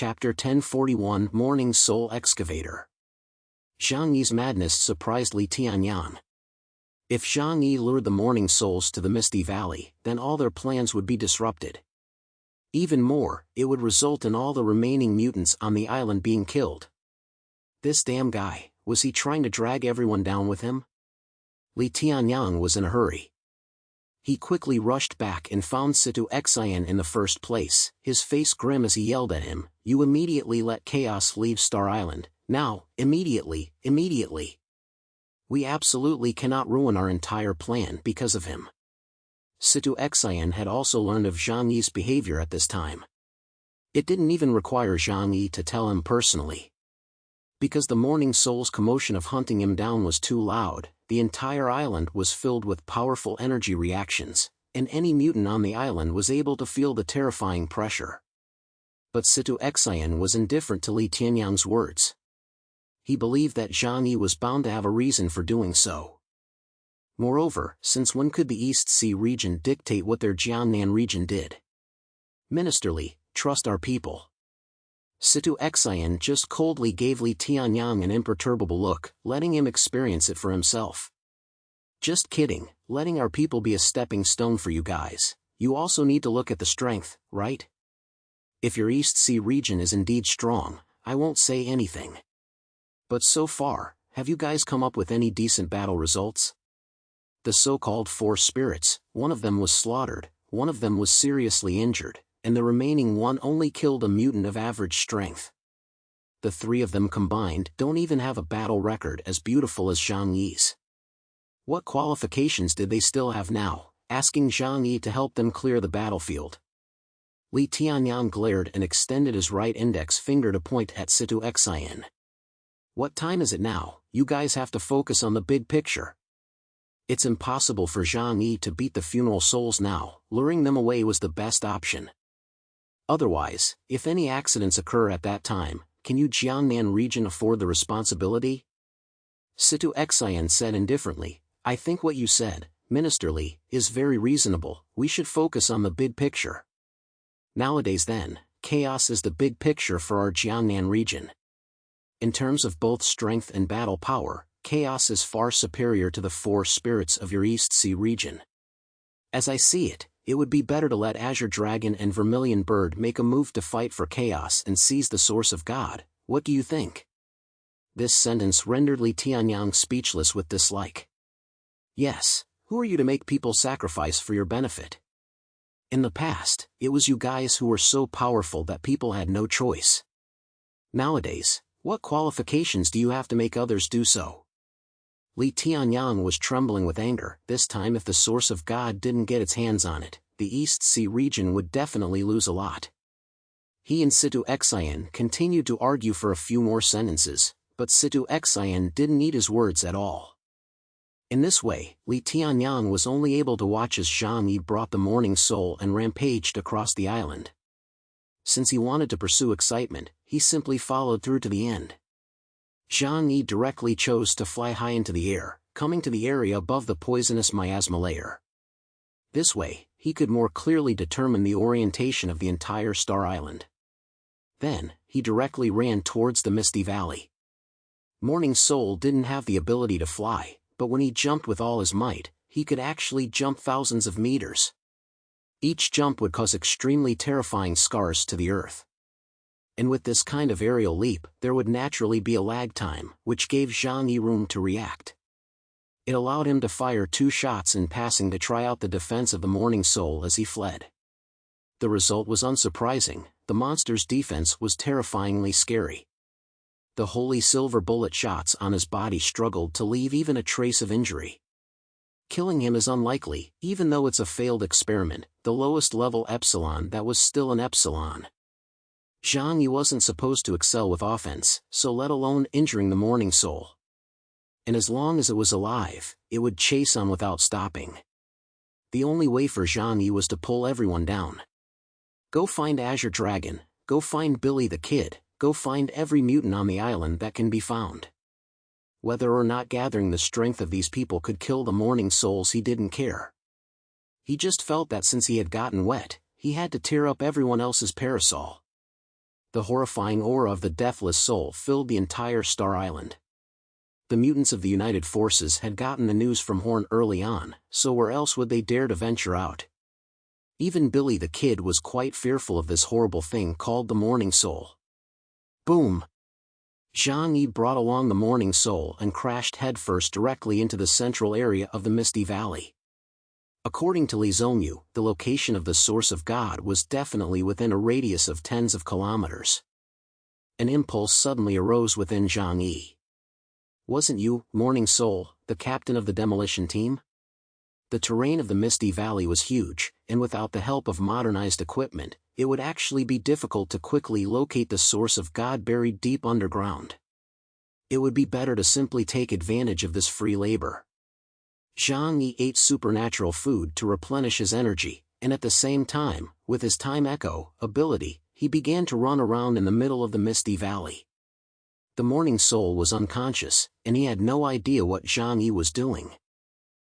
Chapter 1041 Morning Soul Excavator. Zhang Yi's madness surprised Li Tianyang. If Zhang Yi lured the morning souls to the Misty Valley, then all their plans would be disrupted. Even more, it would result in all the remaining mutants on the island being killed. This damn guy, was he trying to drag everyone down with him? Li Tianyang was in a hurry. He quickly rushed back and found Situ Xian in the first place, his face grim as he yelled at him, "You immediately let Chaos leave Star Island, now, immediately, immediately. We absolutely cannot ruin our entire plan because of him." Situ Xian had also learned of Zhang Yi's behavior at this time. It didn't even require Zhang Yi to tell him personally. Because the Morning Soul's commotion of hunting him down was too loud, the entire island was filled with powerful energy reactions, and any mutant on the island was able to feel the terrifying pressure. But Situ Xian was indifferent to Li Tianyang's words. He believed that Zhang Yi was bound to have a reason for doing so. Moreover, since when could the East Sea region dictate what their Jiangnan region did? Ministerly, trust our people. Situ Xian just coldly gave Li Tianyang an imperturbable look, letting him experience it for himself. Just kidding, letting our people be a stepping stone for you guys. You also need to look at the strength, right? If your East Sea region is indeed strong, I won't say anything. But so far, have you guys come up with any decent battle results? The so-called four spirits, one of them was slaughtered, one of them was seriously injured, and the remaining one only killed a mutant of average strength. The three of them combined don't even have a battle record as beautiful as Zhang Yi's. What qualifications did they still have now, asking Zhang Yi to help them clear the battlefield? Li Tianyang glared and extended his right index finger to point at Situ Xian. What time is it now? You guys have to focus on the big picture. It's impossible for Zhang Yi to beat the funeral souls now, luring them away was the best option. Otherwise, if any accidents occur at that time, can you Jiangnan region afford the responsibility? Situ Xian said indifferently, "I think what you said, Ministerly, is very reasonable. We should focus on the big picture. Nowadays then, chaos is the big picture for our Jiangnan region. In terms of both strength and battle power, chaos is far superior to the four spirits of your East Sea region. As I see it, it would be better to let Azure Dragon and Vermilion Bird make a move to fight for chaos and seize the source of God. What do you think?" This sentence rendered Li Tianyang speechless with dislike. Yes, who are you to make people sacrifice for your benefit? In the past, it was you guys who were so powerful that people had no choice. Nowadays, what qualifications do you have to make others do so? Li Tianyang was trembling with anger. This time if the source of God didn't get its hands on it, the East Sea region would definitely lose a lot. He and Situ Xian continued to argue for a few more sentences, but Situ Xian didn't need his words at all. In this way, Li Tianyang was only able to watch as Zhang Yi brought the Morning Soul and rampaged across the island. Since he wanted to pursue excitement, he simply followed through to the end. Zhang Yi directly chose to fly high into the air, coming to the area above the poisonous miasma layer. This way, he could more clearly determine the orientation of the entire Star Island. Then, he directly ran towards the Misty Valley. Morning Soul didn't have the ability to fly, but when he jumped with all his might, he could actually jump thousands of meters. Each jump would cause extremely terrifying scars to the earth. And with this kind of aerial leap, there would naturally be a lag time, which gave Zhang Yi room to react. It allowed him to fire 2 shots in passing to try out the defense of the Morning Soul as he fled. The result was unsurprising, the monster's defense was terrifyingly scary. The holy silver bullet shots on his body struggled to leave even a trace of injury. Killing him is unlikely, even though it's a failed experiment, the lowest level epsilon that was still an epsilon. Zhang Yi wasn't supposed to excel with offense, so let alone injuring the Morning Soul. And as long as it was alive, it would chase on without stopping. The only way for Zhang Yi was to pull everyone down. Go find Azure Dragon, go find Billy the Kid, go find every mutant on the island that can be found. Whether or not gathering the strength of these people could kill the Morning Souls, he didn't care. He just felt that since he had gotten wet, he had to tear up everyone else's parasol. The horrifying aura of the deathless soul filled the entire Star Island. The mutants of the United Forces had gotten the news from Horn early on, so where else would they dare to venture out? Even Billy the Kid was quite fearful of this horrible thing called the Morning Soul. Boom! Zhang Yi brought along the Morning Soul and crashed headfirst directly into the central area of the Misty Valley. According to Li Zongyu, the location of the Source of God was definitely within a radius of tens of kilometers. An impulse suddenly arose within Zhang Yi. Wasn't you, Morning Soul, the captain of the demolition team? The terrain of the Misty Valley was huge, and without the help of modernized equipment, it would actually be difficult to quickly locate the Source of God buried deep underground. It would be better to simply take advantage of this free labor. Zhang Yi ate supernatural food to replenish his energy, and at the same time, with his time echo ability, he began to run around in the middle of the Misty Valley. The Morning Soul was unconscious, and he had no idea what Zhang Yi was doing.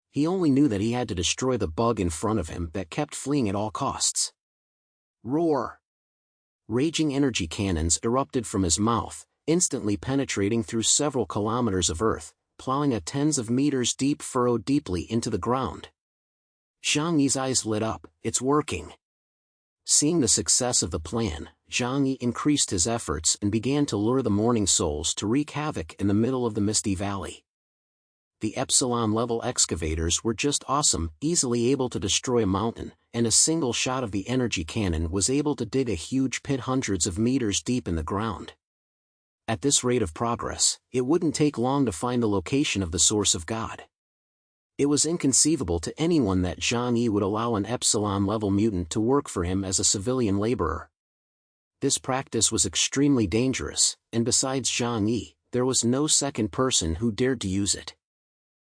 He only knew that he had to destroy the bug in front of him that kept fleeing at all costs. Roar! Raging energy cannons erupted from his mouth, instantly penetrating through several kilometers of earth, plowing a tens of meters deep furrow deeply into the ground. Zhang Yi's eyes lit up. It's working. Seeing the success of the plan, Zhang Yi increased his efforts and began to lure the Morning Souls to wreak havoc in the middle of the Misty Valley. The Epsilon-level excavators were just awesome, easily able to destroy a mountain, and a single shot of the energy cannon was able to dig a huge pit hundreds of meters deep in the ground. At this rate of progress, it wouldn't take long to find the location of the Source of God. It was inconceivable to anyone that Zhang Yi would allow an Epsilon-level mutant to work for him as a civilian laborer. This practice was extremely dangerous, and besides Zhang Yi, there was no second person who dared to use it.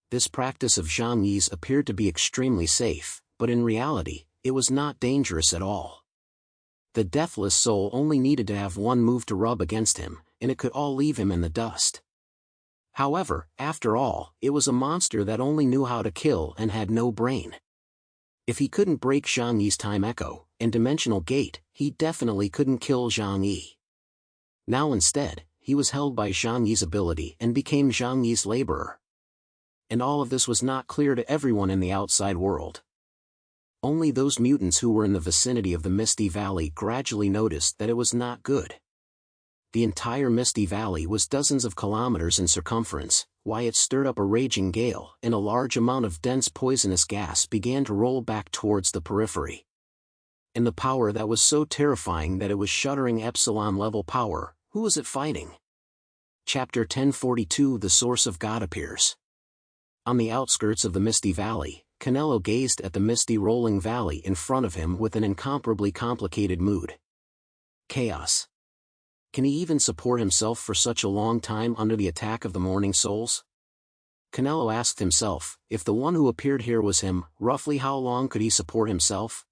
This practice of Zhang Yi's appeared to be extremely safe, but in reality, it was not dangerous at all. The deathless soul only needed to have one move to rub against him, and it could all leave him in the dust. However, after all, it was a monster that only knew how to kill and had no brain. If he couldn't break Zhang Yi's time echo and dimensional gate, he definitely couldn't kill Zhang Yi. Now instead, he was held by Zhang Yi's ability and became Zhang Yi's laborer. And all of this was not clear to everyone in the outside world. Only those mutants who were in the vicinity of the Misty Valley gradually noticed that it was not good. The entire Misty Valley was dozens of kilometers in circumference, why it stirred up a raging gale, and a large amount of dense poisonous gas began to roll back towards the periphery. And the power that was so terrifying that it was shuddering Epsilon-level power, who was it fighting? Chapter 1042 The Source of God appears. On the outskirts of the Misty Valley, Canelo gazed at the misty rolling valley in front of him with an incomparably complicated mood. Chaos. Can he even support himself for such a long time under the attack of the Morning Souls? Canelo asked himself, if the one who appeared here was him, roughly how long could he support himself?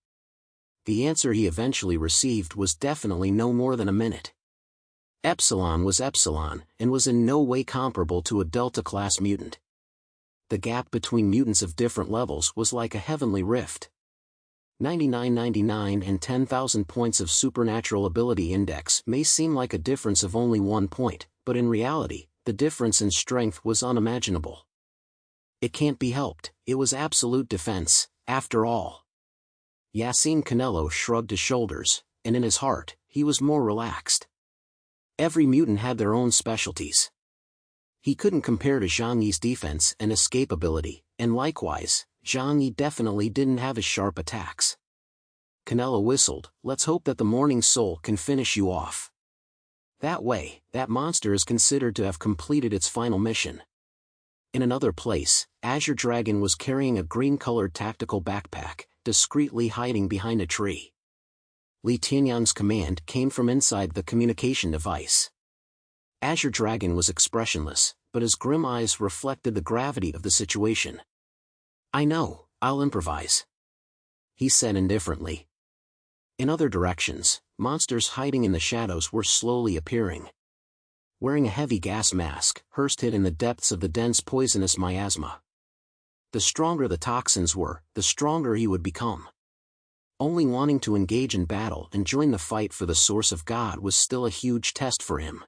The answer he eventually received was definitely no more than a minute. Epsilon was Epsilon, and was in no way comparable to a Delta-class mutant. The gap between mutants of different levels was like a heavenly rift. 9999 and 10,000 points of supernatural ability index may seem like a difference of only 1 point, but in reality, the difference in strength was unimaginable. It can't be helped, it was absolute defense, after all. Yassine Canelo shrugged his shoulders, and in his heart, he was more relaxed. Every mutant had their own specialties. He couldn't compare to Zhang Yi's defense and escape ability, and likewise, Zhang Yi definitely didn't have as sharp attacks. Canelo whistled, let's hope that the Morning Soul can finish you off. That way, that monster is considered to have completed its final mission. In another place, Azure Dragon was carrying a green-colored tactical backpack, discreetly hiding behind a tree. Li Tianyang's command came from inside the communication device. Azure Dragon was expressionless, but his grim eyes reflected the gravity of the situation. I know, I'll improvise, he said indifferently. In other directions, monsters hiding in the shadows were slowly appearing. Wearing a heavy gas mask, Hurst hid in the depths of the dense poisonous miasma. The stronger the toxins were, the stronger he would become. Only wanting to engage in battle and join the fight for the source of God was still a huge test for him.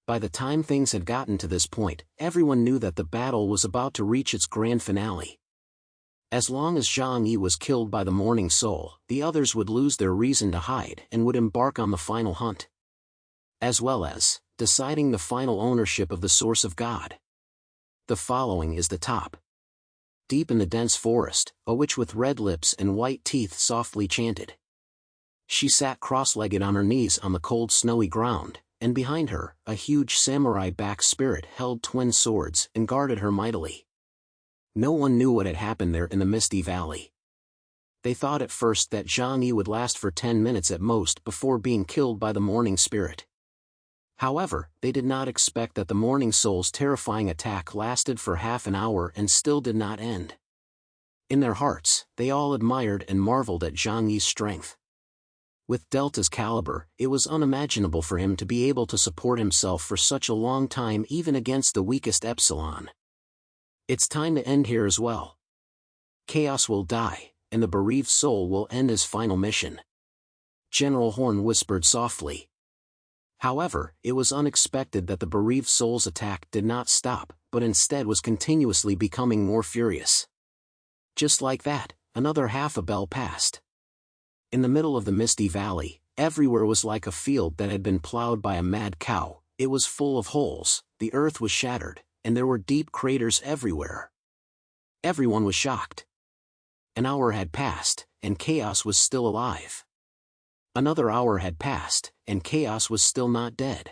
By the time things had gotten to this point, everyone knew that the battle was about to reach its grand finale. As long as Zhang Yi was killed by the Morning Soul, the others would lose their reason to hide and would embark on the final hunt, as well as deciding the final ownership of the source of God. The following is the top. Deep in the dense forest, a witch with red lips and white teeth softly chanted. She sat cross-legged on her knees on the cold snowy ground, and behind her, a huge samurai-backed spirit held twin swords and guarded her mightily. No one knew what had happened there in the Misty Valley. They thought at first that Zhang Yi would last for 10 minutes at most before being killed by the Morning Spirit. However, they did not expect that the Morning Soul's terrifying attack lasted for half an hour and still did not end. In their hearts, they all admired and marveled at Zhang Yi's strength. With Delta's caliber, it was unimaginable for him to be able to support himself for such a long time even against the weakest Epsilon. It's time to end here as well. Chaos will die, and the bereaved soul will end his final mission. General Horn whispered softly. However, it was unexpected that the bereaved soul's attack did not stop, but instead was continuously becoming more furious. Just like that, another half a bell passed. In the middle of the Misty Valley, everywhere was like a field that had been plowed by a mad cow. It was full of holes, the earth was shattered, and there were deep craters everywhere. Everyone was shocked. An hour had passed, and Chaos was still alive. Another hour had passed, and Chaos was still not dead.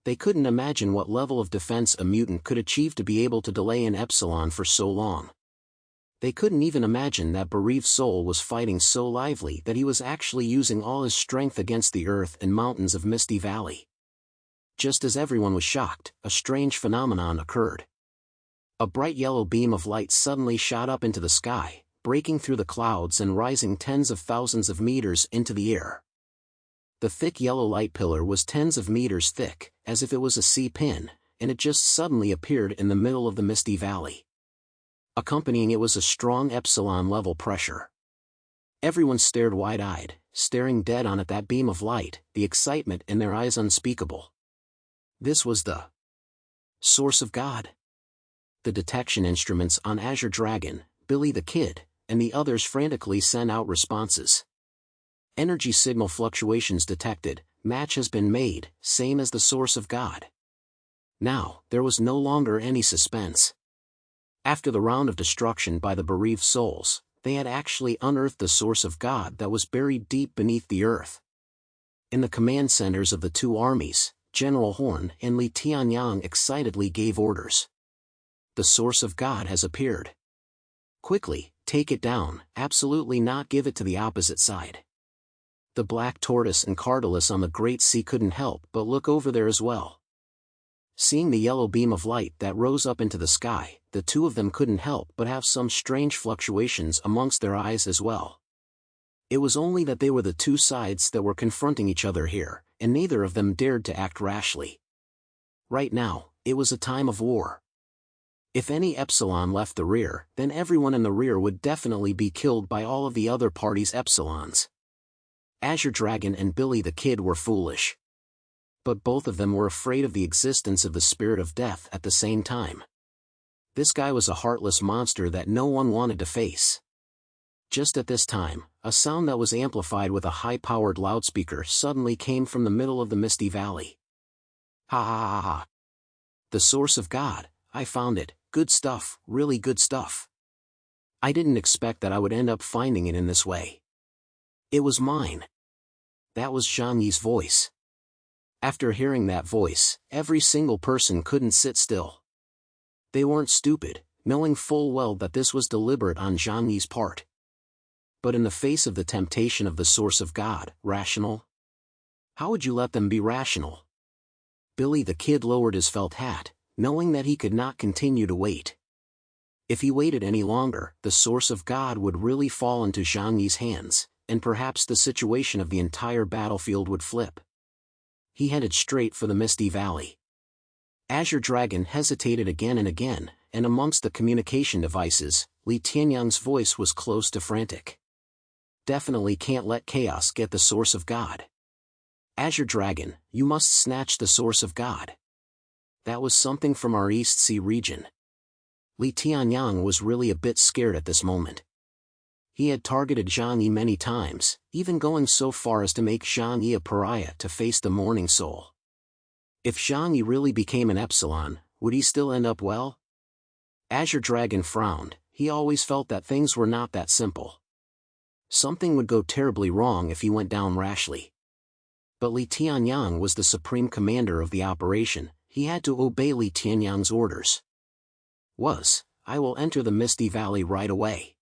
They couldn't imagine what level of defense a mutant could achieve to be able to delay an Epsilon for so long. They couldn't even imagine that bereaved soul was fighting so lively that he was actually using all his strength against the earth and mountains of Misty Valley. Just as everyone was shocked, a strange phenomenon occurred. A bright yellow beam of light suddenly shot up into the sky, breaking through the clouds and rising tens of thousands of meters into the air. The thick yellow light pillar was tens of meters thick, as if it was a C-pin, and it just suddenly appeared in the middle of the Misty Valley. Accompanying it was a strong Epsilon-level pressure. Everyone stared wide-eyed, staring dead on at that beam of light, the excitement in their eyes unspeakable. This was the source of God. The detection instruments on Azure Dragon, Billy the Kid, and the others frantically sent out responses. Energy signal fluctuations detected, match has been made, same as the source of God. Now, there was no longer any suspense. After the round of destruction by the bereaved souls, they had actually unearthed the source of God that was buried deep beneath the earth. In the command centers of the two armies, General Horn and Li Tianyang excitedly gave orders. The source of God has appeared. Quickly, take it down, absolutely not give it to the opposite side. The Black Tortoise and Cardalus on the Great Sea couldn't help but look over there as well. Seeing the yellow beam of light that rose up into the sky, the two of them couldn't help but have some strange fluctuations amongst their eyes as well. It was only that they were the two sides that were confronting each other here, and neither of them dared to act rashly. Right now, it was a time of war. If any Epsilon left the rear, then everyone in the rear would definitely be killed by all of the other party's Epsilons. Azure Dragon and Billy the Kid were foolish. But both of them were afraid of the existence of the spirit of death at the same time. This guy was a heartless monster that no one wanted to face. Just at this time, a sound that was amplified with a high-powered loudspeaker suddenly came from the middle of the Misty Valley. Ha ha ha ha. The source of God, I found it, good stuff, really good stuff. I didn't expect that I would end up finding it in this way. It was mine. That was Zhang Yi's voice. After hearing that voice, every single person couldn't sit still. They weren't stupid, knowing full well that this was deliberate on Zhang Yi's part. But in the face of the temptation of the source of God, rational? How would you let them be rational? Billy the Kid lowered his felt hat, knowing that he could not continue to wait. If he waited any longer, the source of God would really fall into Zhang Yi's hands, and perhaps the situation of the entire battlefield would flip. He headed straight for the Misty Valley. Azure Dragon hesitated again and again, and amongst the communication devices, Li Tianyang's voice was close to frantic. Definitely can't let chaos get the source of God. Azure Dragon, you must snatch the source of God. That was something from our East Sea region. Li Tianyang was really a bit scared at this moment. He had targeted Zhang Yi many times, even going so far as to make Zhang Yi a pariah to face the Morning Soul. If Zhang Yi really became an Epsilon, would he still end up well? Azure Dragon frowned. He always felt that things were not that simple. Something would go terribly wrong if he went down rashly. But Li Tianyang was the supreme commander of the operation. He had to obey Li Tianyang's orders. I will enter the Misty Valley right away.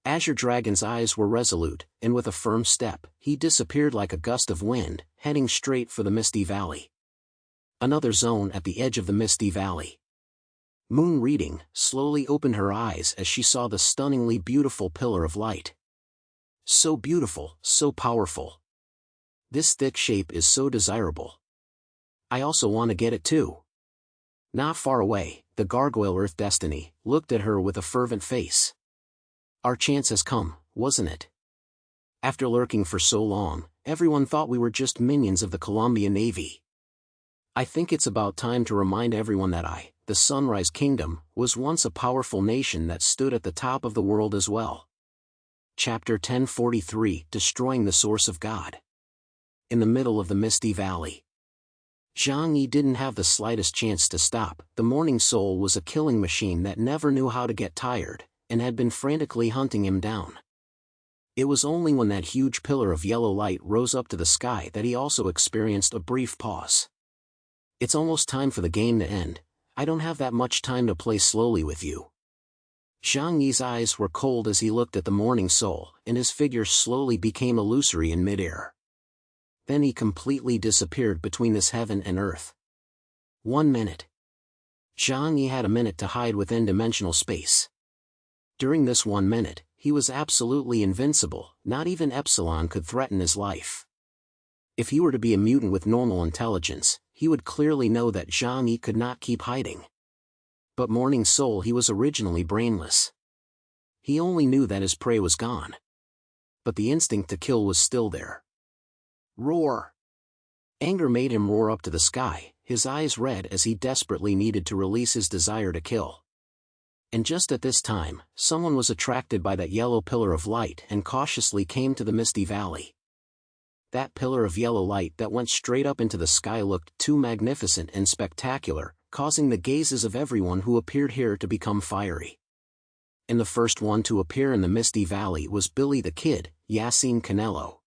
Azure Dragon's eyes were resolute, and with a firm step, he disappeared like a gust of wind, heading straight for the Misty Valley. Another zone at the edge of the Misty Valley. Moon Reading slowly opened her eyes as she saw the stunningly beautiful pillar of light. So beautiful, so powerful. This thick shape is so desirable. I also want to get it too. Not far away, the gargoyle Earth Destiny looked at her with a fervent face. Our chance has come, wasn't it? After lurking for so long, everyone thought we were just minions of the Columbia Navy. I think it's about time to remind everyone that the Sunrise Kingdom, was once a powerful nation that stood at the top of the world as well. Chapter 1043, Destroying the Source of God. In the middle of the Misty Valley. Zhang Yi didn't have the slightest chance to stop. The Morning Soul was a killing machine that never knew how to get tired, and had been frantically hunting him down. It was only when that huge pillar of yellow light rose up to the sky that he also experienced a brief pause. It's almost time for the game to end. I don't have that much time to play slowly with you. Zhang Yi's eyes were cold as he looked at the Morning Soul, and his figure slowly became illusory in midair. Then he completely disappeared between this heaven and earth. 1 minute. Zhang Yi had a minute to hide within dimensional space. During this 1 minute, he was absolutely invincible. Not even Epsilon could threaten his life. If he were to be a mutant with normal intelligence, he would clearly know that Zhang Yi could not keep hiding. But Morning Soul, he was originally brainless. He only knew that his prey was gone. But the instinct to kill was still there. Roar! Anger made him roar up to the sky, his eyes red as he desperately needed to release his desire to kill. And just at this time, someone was attracted by that yellow pillar of light and cautiously came to the Misty Valley. That pillar of yellow light that went straight up into the sky looked too magnificent and spectacular, causing the gazes of everyone who appeared here to become fiery. And the first one to appear in the Misty Valley was Billy the Kid, Yassine Canelo.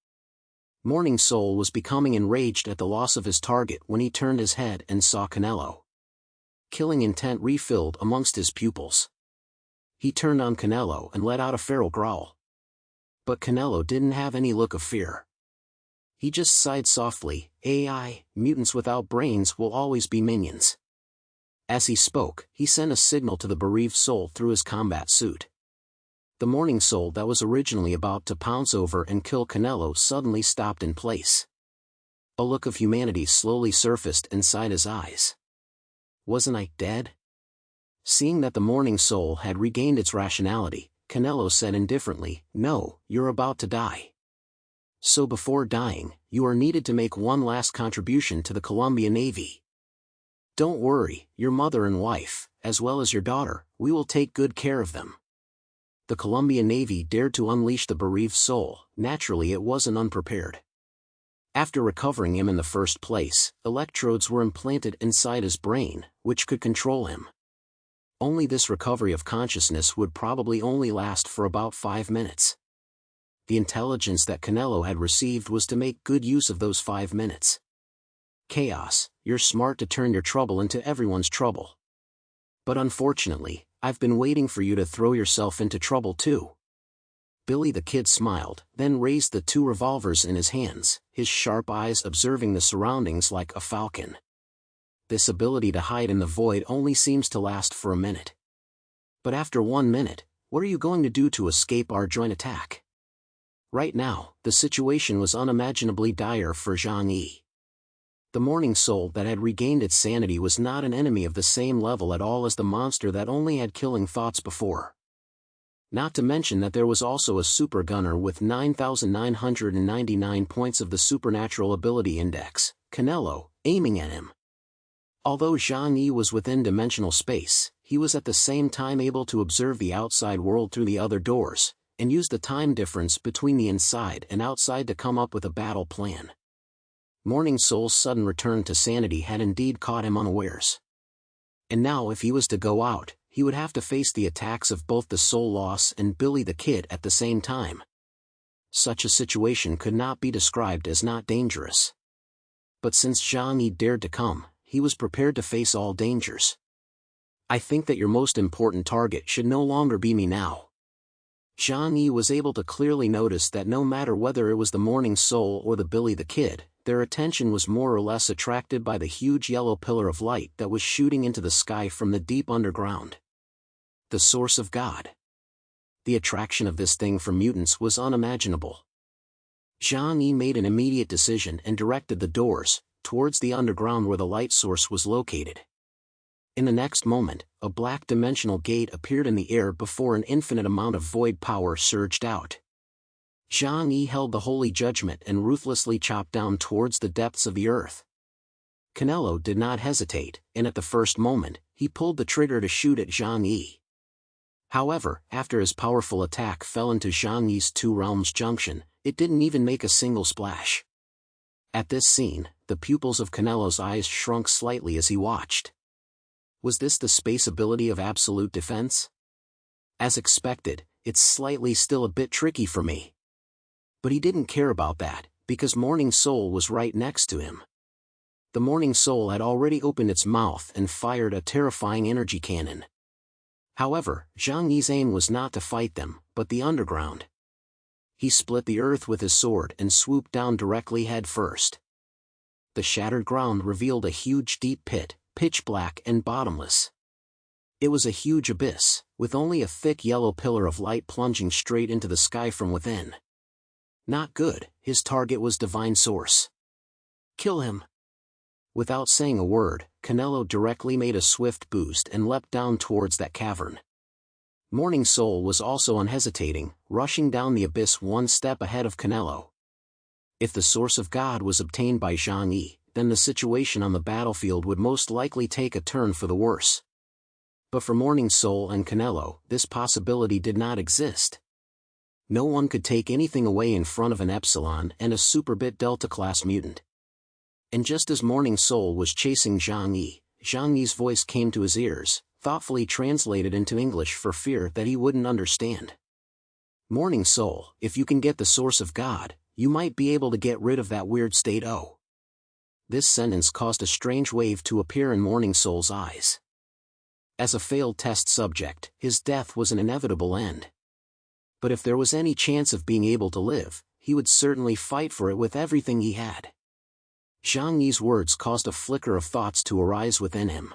Morning Soul was becoming enraged at the loss of his target when he turned his head and saw Canelo. Killing intent refilled amongst his pupils. He turned on Canelo and let out a feral growl. But Canelo didn't have any look of fear. He just sighed softly. AI, mutants without brains will always be minions. As he spoke, he sent a signal to the bereaved soul through his combat suit. The Morning Soul that was originally about to pounce over and kill Canelo suddenly stopped in place. A look of humanity slowly surfaced inside his eyes. Wasn't I dead? Seeing that the Morning Soul had regained its rationality, Canelo said indifferently, No, you're about to die. So before dying, you are needed to make one last contribution to the Columbia Navy. Don't worry, your mother and wife, as well as your daughter, we will take good care of them. The Columbia Navy dared to unleash the bereaved soul. Naturally it wasn't unprepared. After recovering him in the first place, electrodes were implanted inside his brain, which could control him. Only this recovery of consciousness would probably only last for about 5 minutes. The intelligence that Canelo had received was to make good use of those 5 minutes. Chaos, you're smart to turn your trouble into everyone's trouble. But unfortunately, I've been waiting for you to throw yourself into trouble too. Billy the Kid smiled, then raised the 2 revolvers in his hands, his sharp eyes observing the surroundings like a falcon. This ability to hide in the void only seems to last for a minute. But after 1 minute, what are you going to do to escape our joint attack? Right now, the situation was unimaginably dire for Zhang Yi. The Morning Soul that had regained its sanity was not an enemy of the same level at all as the monster that only had killing thoughts before. Not to mention that there was also a super gunner with 9,999 points of the supernatural ability index, Canelo, aiming at him. Although Zhang Yi was within dimensional space, he was at the same time able to observe the outside world through the other doors, and use the time difference between the inside and outside to come up with a battle plan. Morning Soul's sudden return to sanity had indeed caught him unawares. And now if he was to go out, he would have to face the attacks of both the Soul Loss and Billy the Kid at the same time. Such a situation could not be described as not dangerous. But since Zhang Yi dared to come, he was prepared to face all dangers. I think that your most important target should no longer be me now. Zhang Yi was able to clearly notice that no matter whether it was the Morning Soul or the Billy the Kid, their attention was more or less attracted by the huge yellow pillar of light that was shooting into the sky from the deep underground. The source of God. The attraction of this thing for mutants was unimaginable. Zhang Yi made an immediate decision and directed the doors towards the underground where the light source was located. In the next moment, a black dimensional gate appeared in the air before an infinite amount of void power surged out. Zhang Yi held the holy judgment and ruthlessly chopped down towards the depths of the earth. Canelo did not hesitate, and at the first moment, he pulled the trigger to shoot at Zhang Yi. However, after his powerful attack fell into Zhang Yi's two realms junction, it didn't even make a single splash. At this scene, the pupils of Canelo's eyes shrunk slightly as he watched. Was this the space ability of absolute defense? As expected, it's slightly still a bit tricky for me. But he didn't care about that, because Morning Soul was right next to him. The Morning Soul had already opened its mouth and fired a terrifying energy cannon. However, Zhang Yi's aim was not to fight them, but the underground. He split the earth with his sword and swooped down directly head first. The shattered ground revealed a huge deep pit, pitch black and bottomless. It was a huge abyss, with only a thick yellow pillar of light plunging straight into the sky from within. Not good, his target was Divine Source. Kill him. Without saying a word, Canelo directly made a swift boost and leapt down towards that cavern. Morning Soul was also unhesitating, rushing down the abyss one step ahead of Canelo. If the Source of God was obtained by Zhang Yi, then the situation on the battlefield would most likely take a turn for the worse. But for Morning Soul and Canelo, this possibility did not exist. No one could take anything away in front of an Epsilon and a Superbit Delta-class mutant. And just as Morning Soul was chasing Zhang Yi's voice came to his ears, thoughtfully translated into English for fear that he wouldn't understand. Morning Soul, if you can get the Source of God, you might be able to get rid of that weird state O. This sentence caused a strange wave to appear in Morning Soul's eyes. As a failed test subject, his death was an inevitable end. But if there was any chance of being able to live, he would certainly fight for it with everything he had. Zhang Yi's words caused a flicker of thoughts to arise within him.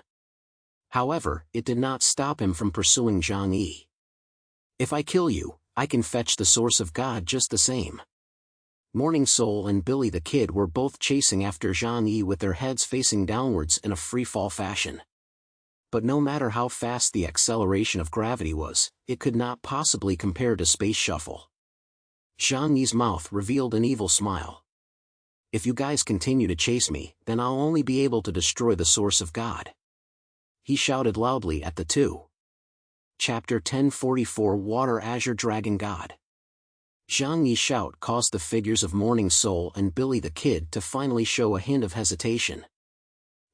However, it did not stop him from pursuing Zhang Yi. If I kill you, I can fetch the Source of God just the same. Morning Soul and Billy the Kid were both chasing after Zhang Yi with their heads facing downwards in a free-fall fashion. But no matter how fast the acceleration of gravity was, it could not possibly compare to Space Shuffle. Zhang Yi's mouth revealed an evil smile. If you guys continue to chase me, then I'll only be able to destroy the Source of God. He shouted loudly at the two. Chapter 1044 Water Azure Dragon God. Zhang Yi's shout caused the figures of Morning Soul and Billy the Kid to finally show a hint of hesitation.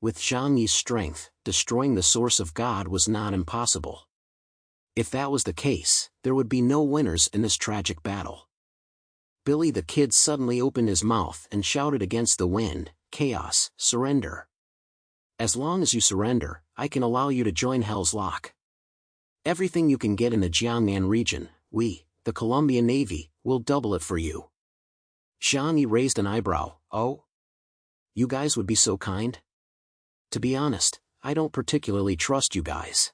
With Zhang Yi's strength, destroying the Source of God was not impossible. If that was the case, there would be no winners in this tragic battle. Billy the Kid suddenly opened his mouth and shouted against the wind, "Chaos, surrender. As long as you surrender, I can allow you to join Hell's Lock. Everything you can get in the Jiangnan region, we, the Columbia Navy, will double it for you." Zhang Yi raised an eyebrow. "Oh? You guys would be so kind? To be honest, I don't particularly trust you guys."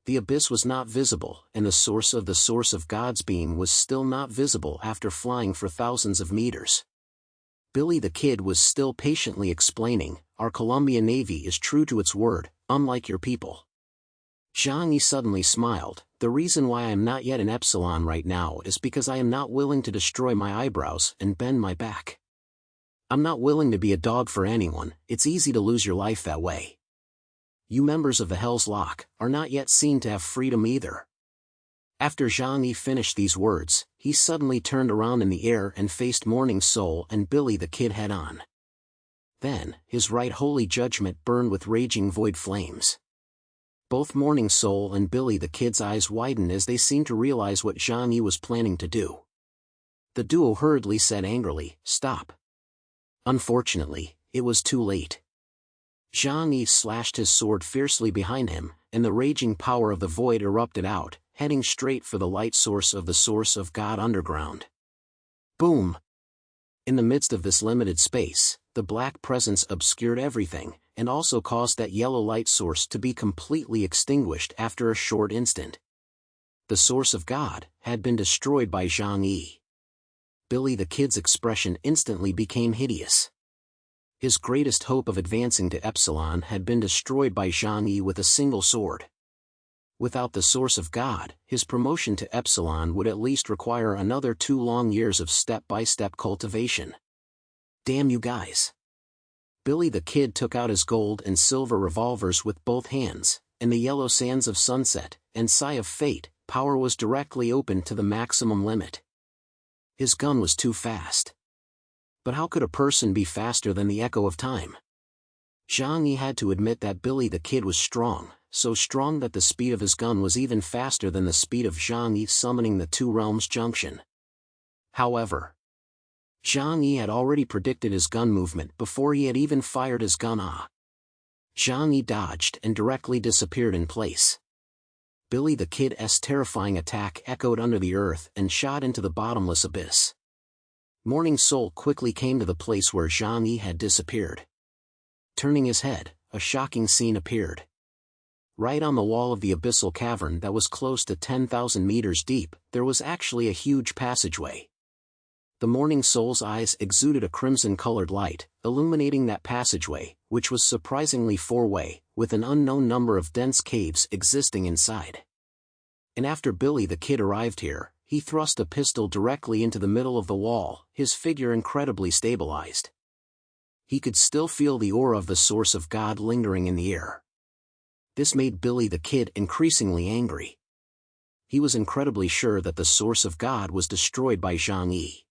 The abyss was not visible, and the source of God's beam was still not visible after flying for thousands of meters. Billy the Kid was still patiently explaining, "Our Columbia Navy is true to its word, unlike your people." Zhang Yi suddenly smiled, the reason why I am not yet an epsilon right now is because I am not willing to destroy my eyebrows and bend my back. I'm not willing to be a dog for anyone. It's easy to lose your life that way. You members of the Hell's Lock are not yet seen to have freedom either. After Zhang Yi finished these words, he suddenly turned around in the air and faced Morning Soul and Billy the Kid head on. Then, his right holy judgment burned with raging void flames. Both Morning Soul and Billy the Kid's eyes widened as they seemed to realize what Zhang Yi was planning to do. The duo hurriedly said angrily, "Stop." Unfortunately, it was too late. Zhang Yi slashed his sword fiercely behind him, and the raging power of the void erupted out, heading straight for the light source of God underground. Boom! In the midst of this limited space, the black presence obscured everything, and also caused that yellow light source to be completely extinguished after a short instant. The source of God had been destroyed by Zhang Yi. Billy the Kid's expression instantly became hideous. His greatest hope of advancing to Epsilon had been destroyed by Zhang Yi with a single sword. Without the source of God, his promotion to Epsilon would at least require another 2 long years of step-by-step cultivation. Damn you guys. Billy the Kid took out his gold and silver revolvers with both hands, and the yellow sands of sunset, and sigh of fate, power was directly opened to the maximum limit. His gun was too fast. But how could a person be faster than the echo of time? Zhang Yi had to admit that Billy the Kid was strong, so strong that the speed of his gun was even faster than the speed of Zhang Yi summoning the two realms junction. However, Zhang Yi had already predicted his gun movement before he had even fired his gun. Zhang Yi dodged and directly disappeared in place. Billy the Kid's terrifying attack echoed under the earth and shot into the bottomless abyss. Morning Soul quickly came to the place where Zhang Yi had disappeared. Turning his head, a shocking scene appeared. Right on the wall of the abyssal cavern that was close to 10,000 meters deep, there was actually a huge passageway. The Morning Soul's eyes exuded a crimson-colored light, illuminating that passageway, which was surprisingly 4-way, with an unknown number of dense caves existing inside. And after Billy the Kid arrived here, he thrust a pistol directly into the middle of the wall, his figure incredibly stabilized. He could still feel the aura of the source of God lingering in the air. This made Billy the Kid increasingly angry. He was incredibly sure that the source of God was destroyed by Zhang Yi.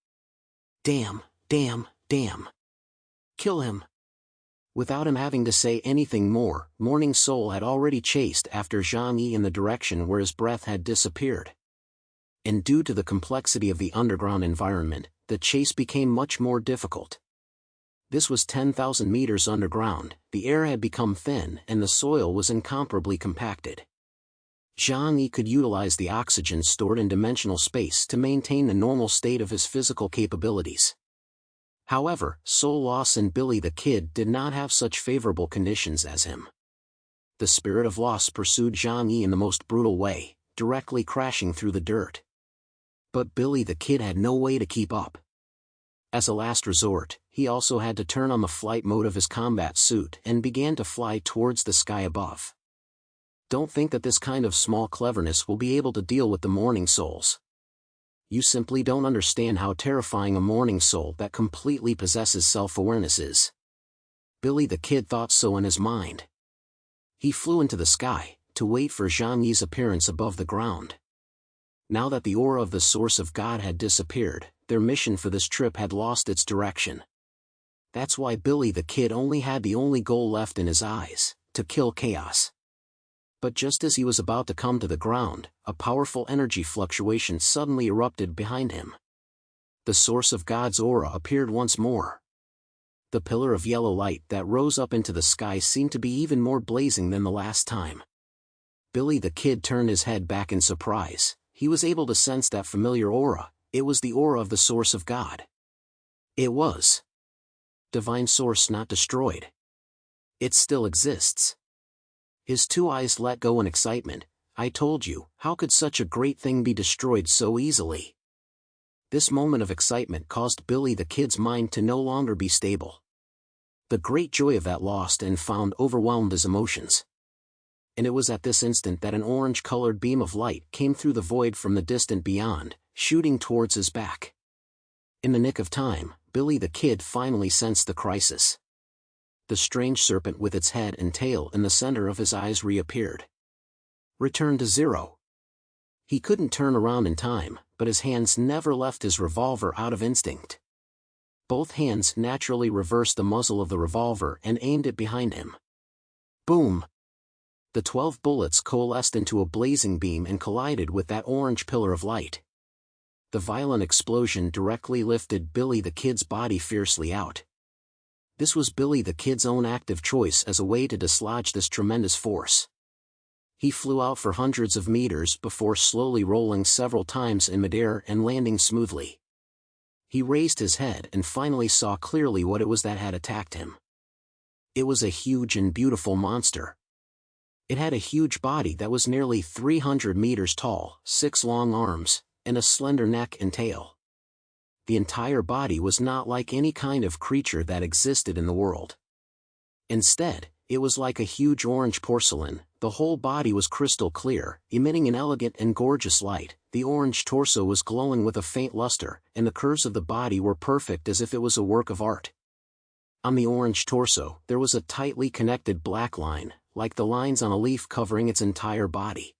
Damn, damn, damn. Kill him. Without him having to say anything more, Morning Soul had already chased after Zhang Yi in the direction where his breath had disappeared. And due to the complexity of the underground environment, the chase became much more difficult. This was 10,000 meters underground, the air had become thin and the soil was incomparably compacted. Zhang Yi could utilize the oxygen stored in dimensional space to maintain the normal state of his physical capabilities. However, Soul Loss and Billy the Kid did not have such favorable conditions as him. The spirit of loss pursued Zhang Yi in the most brutal way, directly crashing through the dirt. But Billy the Kid had no way to keep up. As a last resort, he also had to turn on the flight mode of his combat suit and began to fly towards the sky above. Don't think that this kind of small cleverness will be able to deal with the Morning Souls. You simply don't understand how terrifying a Morning Soul that completely possesses self-awareness is. Billy the Kid thought so in his mind. He flew into the sky, to wait for Zhang Yi's appearance above the ground. Now that the aura of the source of God had disappeared, their mission for this trip had lost its direction. That's why Billy the Kid only had the only goal left in his eyes, to kill chaos. But just as he was about to come to the ground, a powerful energy fluctuation suddenly erupted behind him. The source of God's aura appeared once more. The pillar of yellow light that rose up into the sky seemed to be even more blazing than the last time. Billy the Kid turned his head back in surprise. He was able to sense that familiar aura. It was the aura of the source of God. It was divine source not destroyed. It still exists. His two eyes let go in excitement. I told you, how could such a great thing be destroyed so easily? This moment of excitement caused Billy the Kid's mind to no longer be stable. The great joy of that lost and found overwhelmed his emotions. and it was at this instant that an orange-colored beam of light came through the void from the distant beyond, shooting towards his back. In the nick of time, Billy the Kid finally sensed the crisis. The strange serpent with its head and tail in the center of his eyes reappeared. Return to zero. He couldn't turn around in time, but his hands never left his revolver out of instinct. Both hands naturally reversed the muzzle of the revolver and aimed it behind him. Boom! The 12 bullets coalesced into a blazing beam and collided with that orange pillar of light. The violent explosion directly lifted Billy the Kid's body fiercely out. This was Billy the Kid's own active choice as a way to dislodge this tremendous force. He flew out for hundreds of meters before slowly rolling several times in midair and landing smoothly. He raised his head and finally saw clearly what it was that had attacked him. It was a huge and beautiful monster. It had a huge body that was nearly 300 meters tall, 6 long arms, and a slender neck and tail. The entire body was not like any kind of creature that existed in the world. Instead, it was like a huge orange porcelain. The whole body was crystal clear, emitting an elegant and gorgeous light. The orange torso was glowing with a faint luster, and the curves of the body were perfect as if it was a work of art. On the orange torso, there was a tightly connected black line, like the lines on a leaf covering its entire body.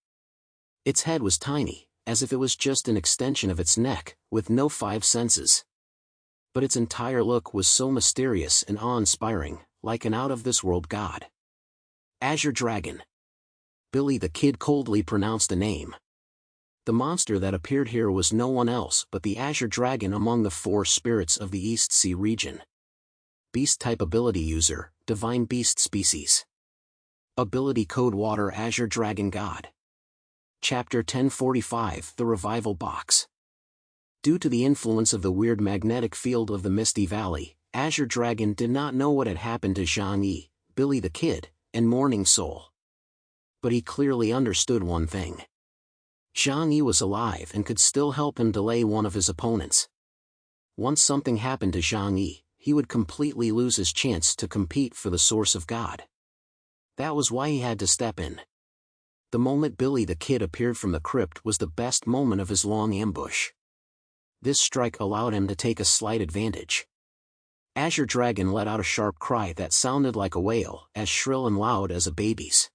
Its head was tiny, as if it was just an extension of its neck, with no 5 senses. But its entire look was so mysterious and awe-inspiring, like an out-of-this-world god. Azure Dragon. Billy the Kid coldly pronounced a name. The monster that appeared here was no one else but the Azure Dragon among the 4 spirits of the East Sea region. Beast-type ability user, Divine Beast Species. Ability code Water Azure Dragon God. Chapter 1045 The Revival Box. Due to the influence of the weird magnetic field of the Misty Valley, Azure Dragon did not know what had happened to Zhang Yi, Billy the Kid, and Morning Soul. But he clearly understood one thing. Zhang Yi was alive and could still help him delay one of his opponents. Once something happened to Zhang Yi, he would completely lose his chance to compete for the Source of God. That was why he had to step in. The moment Billy the Kid appeared from the crypt was the best moment of his long ambush. This strike allowed him to take a slight advantage. Azure Dragon let out a sharp cry that sounded like a wail, as shrill and loud as a baby's.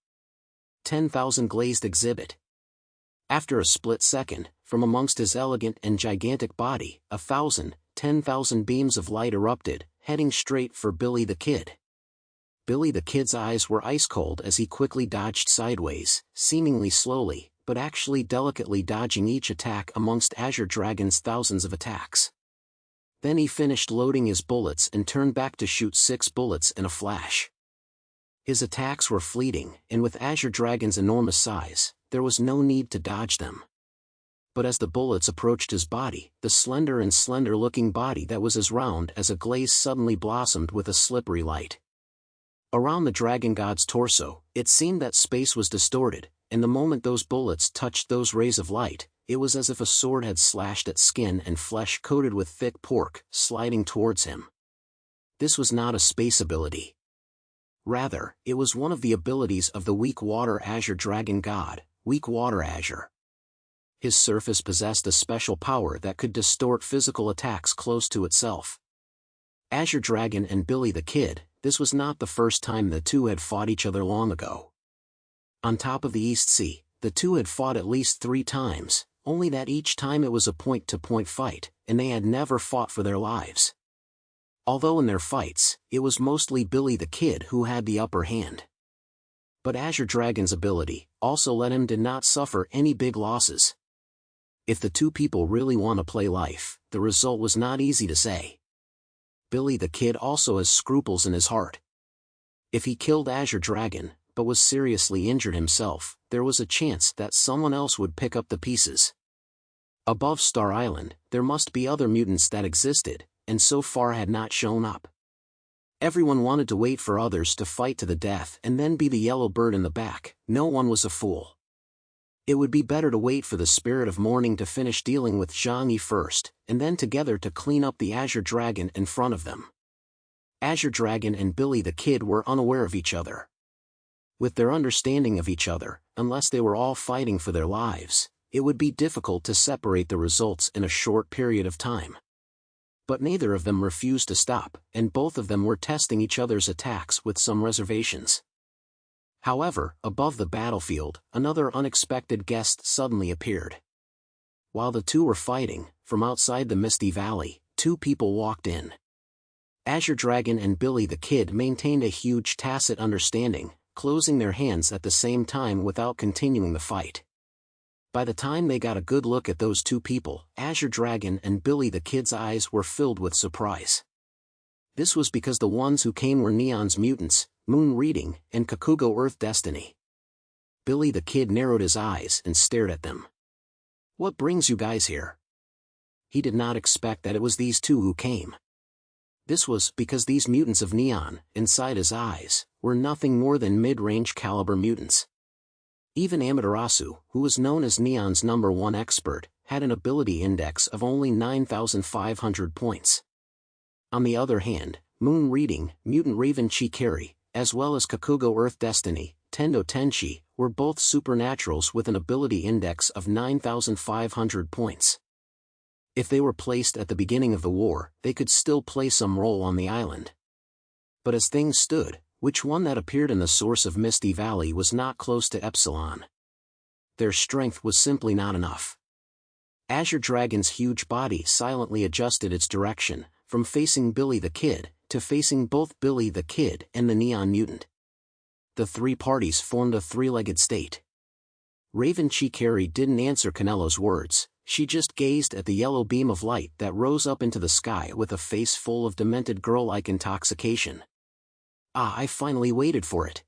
10,000 glazed exhibit. After a split second, from amongst his elegant and gigantic body, 10,000 beams of light erupted, heading straight for Billy the Kid. Billy the Kid's eyes were ice-cold as he quickly dodged sideways, seemingly slowly, but actually delicately dodging each attack amongst Azure Dragon's thousands of attacks. Then he finished loading his bullets and turned back to shoot 6 bullets in a flash. His attacks were fleeting, and with Azure Dragon's enormous size, there was no need to dodge them. But as the bullets approached his body, the slender-looking body that was as round as a glaze suddenly blossomed with a slippery light. Around the Dragon God's torso, it seemed that space was distorted, and the moment those bullets touched those rays of light, it was as if a sword had slashed at skin and flesh coated with thick pork, sliding towards him. This was not a space ability. Rather, it was one of the abilities of the weak water Azure Dragon God, Weak Water Azure. His surface possessed a special power that could distort physical attacks close to itself. Azure Dragon and Billy the Kid, this was not the first time the two had fought each other long ago. On top of the East Sea, the two had fought at least 3 times, only that each time it was a point-to-point fight, and they had never fought for their lives. Although in their fights, it was mostly Billy the Kid who had the upper hand. But Azure Dragon's ability also let him did not suffer any big losses. If the two people really want to play life, the result was not easy to say. Billy the Kid also has scruples in his heart. If he killed Azure Dragon, but was seriously injured himself, there was a chance that someone else would pick up the pieces. Above Star Island, there must be other mutants that existed, and so far had not shown up. Everyone wanted to wait for others to fight to the death and then be the yellow bird in the back. No one was a fool. It would be better to wait for the Spirit of Morning to finish dealing with Zhang Yi first, and then together to clean up the Azure Dragon in front of them. Azure Dragon and Billy the Kid were unaware of each other. With their understanding of each other, unless they were all fighting for their lives, it would be difficult to separate the results in a short period of time. But neither of them refused to stop, and both of them were testing each other's attacks with some reservations. However, above the battlefield, another unexpected guest suddenly appeared. While the two were fighting, from outside the Misty Valley, two people walked in. Azure Dragon and Billy the Kid maintained a huge tacit understanding, closing their hands at the same time without continuing the fight. By the time they got a good look at those two people, Azure Dragon and Billy the Kid's eyes were filled with surprise. This was because the ones who came were Neon's mutants, Moon Reading, and Kakugo Earth Destiny. Billy the Kid narrowed his eyes and stared at them. "What brings you guys here?" He did not expect that it was these two who came. This was because these mutants of Neon, inside his eyes, were nothing more than mid-range caliber mutants. Even Amaterasu, who was known as Neon's #1 expert, had an ability index of only 9,500 points. On the other hand, Moon Reading, Mutant Raven Chikari, as well as Kakugo Earth Destiny, Tendo Tenshi, were both supernaturals with an ability index of 9,500 points. If they were placed at the beginning of the war, they could still play some role on the island. But as things stood, which one that appeared in the source of Misty Valley was not close to Epsilon? Their strength was simply not enough. Azure Dragon's huge body silently adjusted its direction, from facing Billy the Kid, to facing both Billy the Kid and the Neon Mutant. The three parties formed a three-legged state. Raven Chikari didn't answer Canelo's words, she just gazed at the yellow beam of light that rose up into the sky with a face full of demented girl-like intoxication. "Ah, I finally waited for it.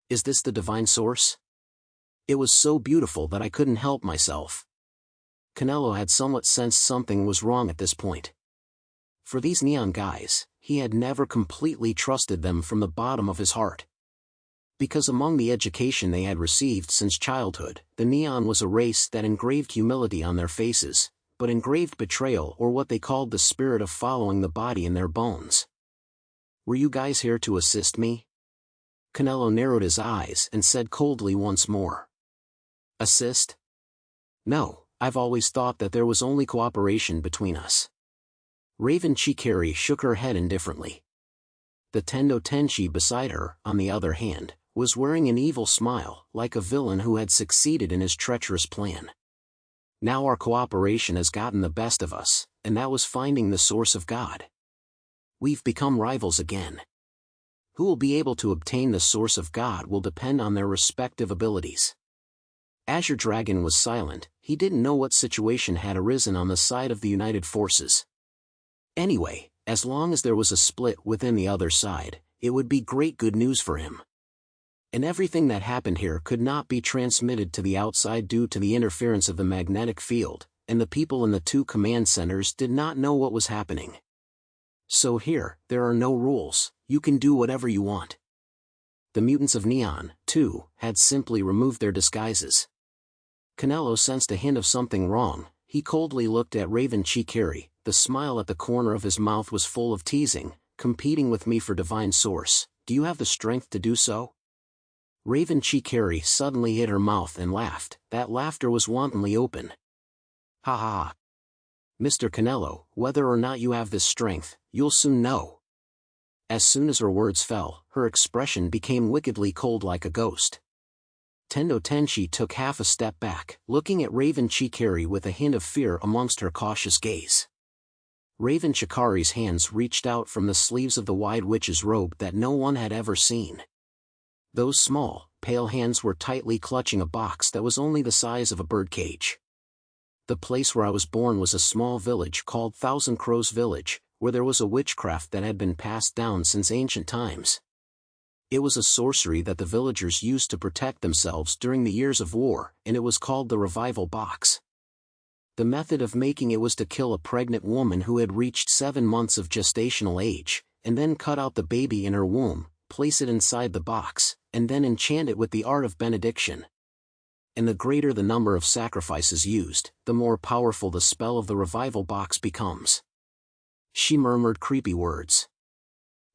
Is this the divine source? It was so beautiful that I couldn't help myself." Canelo had somewhat sensed something was wrong at this point. For these Neon guys, he had never completely trusted them from the bottom of his heart. Because among the education they had received since childhood, the Neon was a race that engraved humility on their faces, but engraved betrayal or what they called the spirit of following the body in their bones. "Were you guys here to assist me?" Canelo narrowed his eyes and said coldly once more. "Assist? No, I've always thought that there was only cooperation between us." Raven Chikari shook her head indifferently. The Tendo Tenshi beside her, on the other hand, was wearing an evil smile, like a villain who had succeeded in his treacherous plan. "Now our cooperation has gotten the best of us, and that was finding the source of God. We've become rivals again. Who will be able to obtain the source of God will depend on their respective abilities." Azure Dragon was silent, he didn't know what situation had arisen on the side of the united forces. Anyway, as long as there was a split within the other side, it would be great good news for him. And everything that happened here could not be transmitted to the outside due to the interference of the magnetic field, and the people in the two command centers did not know what was happening. So here, there are no rules, you can do whatever you want. The mutants of Neon, too, had simply removed their disguises. Canelo sensed a hint of something wrong, he coldly looked at Raven Chikari, the smile at the corner of his mouth was full of teasing, "Competing with me for divine source, do you have the strength to do so?" Raven Chikari suddenly hid her mouth and laughed, that laughter was wantonly open. "Ha ha ha. Mr. Canelo, whether or not you have this strength, you'll soon know." As soon as her words fell, her expression became wickedly cold like a ghost. Tendo Tenshi took half a step back, looking at Raven Chikari with a hint of fear amongst her cautious gaze. Raven Chikari's hands reached out from the sleeves of the wide witch's robe that no one had ever seen. Those small, pale hands were tightly clutching a box that was only the size of a birdcage. "The place where I was born was a small village called Thousand Crows Village, where there was a witchcraft that had been passed down since ancient times. It was a sorcery that the villagers used to protect themselves during the years of war, and it was called the Revival Box. The method of making it was to kill a pregnant woman who had reached 7 months of gestational age, and then cut out the baby in her womb, place it inside the box, and then enchant it with the art of benediction. And the greater the number of sacrifices used, the more powerful the spell of the Revival Box becomes." She murmured creepy words.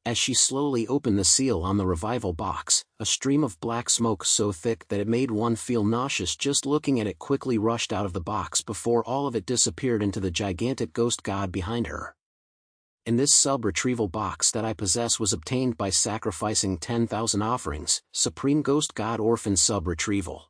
As she slowly opened the seal on the revival box, a stream of black smoke so thick that it made one feel nauseous just looking at it quickly rushed out of the box before all of it disappeared into the gigantic ghost god behind her. And this sub-retrieval box that I possess was obtained by sacrificing 10,000 offerings, Supreme Ghost God Orphan Sub-Retrieval.